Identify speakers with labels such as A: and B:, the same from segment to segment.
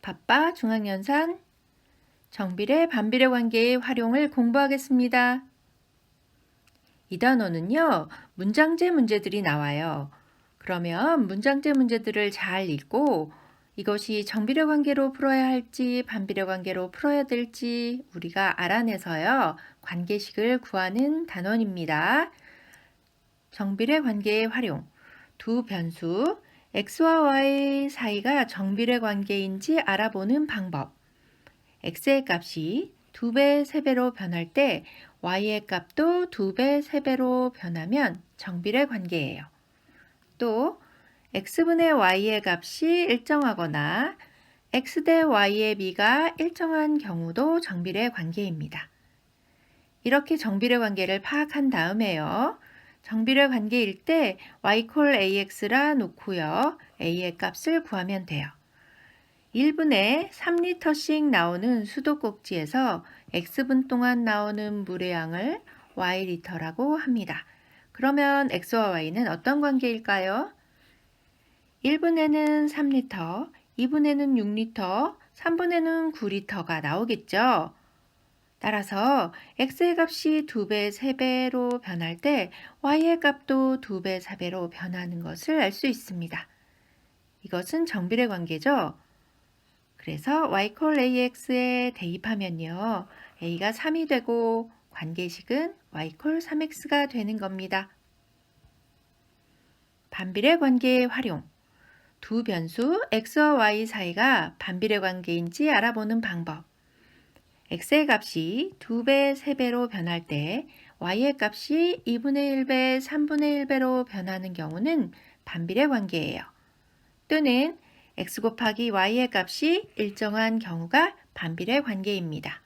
A: 바빠 중앙연산 정비례 반비례 관계의 활용을 공부하겠습니다. 이 단원은요, 문장제 문제들이 나와요. 그러면 문장제 문제들을 잘 읽고 이것이 정비례 관계로 풀어야 할지 반비례 관계로 풀어야 될지 우리가 알아내서요, 관계식을 구하는 단원입니다. 정비례 관계의 활용. 두 변수 x와 y 사이가 정비례 관계인지 알아보는 방법. x의 값이 2배, 3배로 변할 때 y의 값도 2배, 3배로 변하면 정비례 관계예요. 또 x분의 y의 값이 일정하거나 x 대 y의 b가 일정한 경우도 정비례 관계입니다. 이렇게 정비례 관계를 파악한 다음에요. 정비례 관계일 때 y 콜 ax라 놓고요. a의 값을 구하면 돼요. 1분에 3리터씩 나오는 수도꼭지에서 x분 동안 나오는 물의 양을 y리터라고 합니다. 그러면 x와 y는 어떤 관계일까요? 1분에는 3리터, 2분에는 6리터, 3분에는 9리터가 나오겠죠. 따라서 x의 값이 2배, 3배로 변할 때 y의 값도 2배, 4배로 변하는 것을 알 수 있습니다. 이것은 정비례 관계죠. 그래서 y 콜 ax에 대입하면요. a가 3이 되고 관계식은 y 콜 3x가 되는 겁니다. 반비례 관계의 활용. 두 변수 x와 y 사이가 반비례 관계인지 알아보는 방법. x의 값이 2배, 3배로 변할 때 y의 값이 2분의 1배, 3분의 1배로 변하는 경우는 반비례 관계예요. 또는 x 곱하기 y의 값이 일정한 경우가 반비례 관계입니다.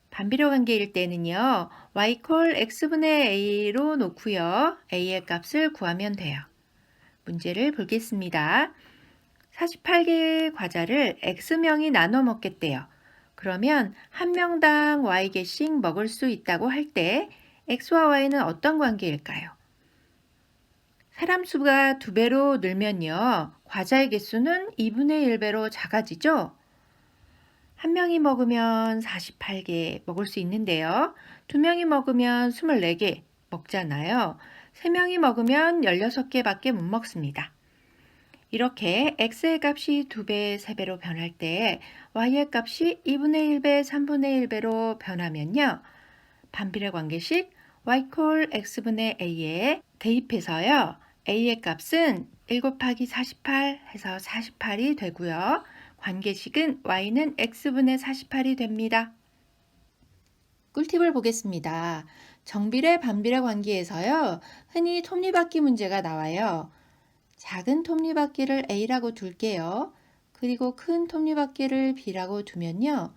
A: 반비례 관계일 때는요, y 콜 x분의 a로 놓고요, a의 값을 구하면 돼요. 문제를 보겠습니다. 48개의 과자를 x명이 나눠 먹겠대요. 그러면 한 명당 y개씩 먹을 수 있다고 할 때 x와 y는 어떤 관계일까요? 사람 수가 2배로 늘면요. 과자의 개수는 2분의 1배로 작아지죠? 한 명이 먹으면 48개 먹을 수 있는데요. 2명이 먹으면 24개 먹잖아요. 3명이 먹으면 16개밖에 못 먹습니다. 이렇게 x의 값이 2배, 3배로 변할 때 y의 값이 2분의 1배, 3분의 1배로 변하면요. 반비례 관계식 y 콜 x분의 a에 대입해서요. a의 값은 1 곱하기 48 해서 48이 되고요. 관계식은 y는 x분의 48이 됩니다. 꿀팁을 보겠습니다. 정비례 반비례 관계에서요. 흔히 톱니바퀴 문제가 나와요. 작은 톱니바퀴를 A라고 둘게요. 그리고 큰 톱니바퀴를 B라고 두면요.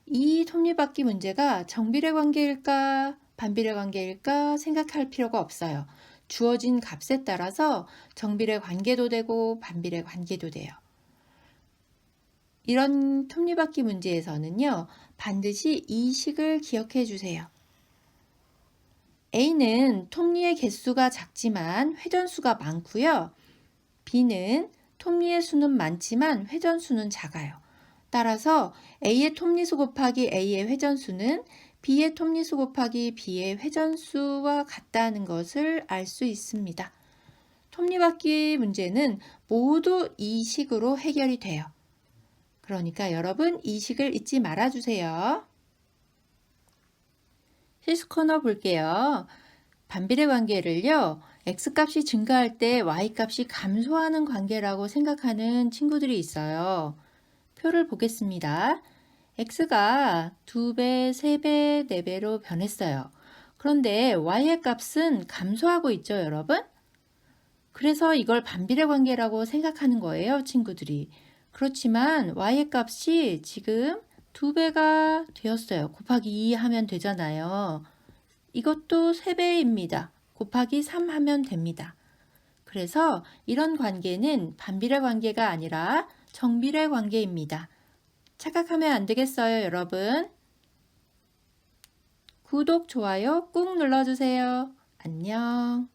A: 이 톱니바퀴 문제가 정비례 관계일까 반비례 관계일까 생각할 필요가 없어요. 주어진 값에 따라서 정비례 관계도 되고 반비례 관계도 돼요. 이런 톱니바퀴 문제에서는요. 반드시 이 식을 기억해 주세요. A는 톱니의 개수가 작지만 회전수가 많고요. B는 톱니의 수는 많지만 회전수는 작아요. 따라서 A의 톱니수 곱하기 A의 회전수는 B의 톱니수 곱하기 B의 회전수와 같다는 것을 알 수 있습니다. 톱니바퀴 문제는 모두 이 식으로 해결이 돼요. 그러니까 여러분 이 식을 잊지 말아주세요. 실수 코너 볼게요. 반비례 관계를요. x값이 증가할 때 y값이 감소하는 관계라고 생각하는 친구들이 있어요. 표를 보겠습니다. x가 2배, 3배, 4배로 변했어요. 그런데 y의 값은 감소하고 있죠, 여러분? 그래서 이걸 반비례 관계라고 생각하는 거예요, 친구들이. 그렇지만 y의 값이 지금 2배가 되었어요. 곱하기 2 하면 되잖아요. 이것도 3배입니다. 곱하기 3 하면 됩니다. 그래서 이런 관계는 반비례 관계가 아니라 정비례 관계입니다. 착각하면 안 되겠어요, 여러분. 구독, 좋아요 꾹 눌러주세요. 안녕.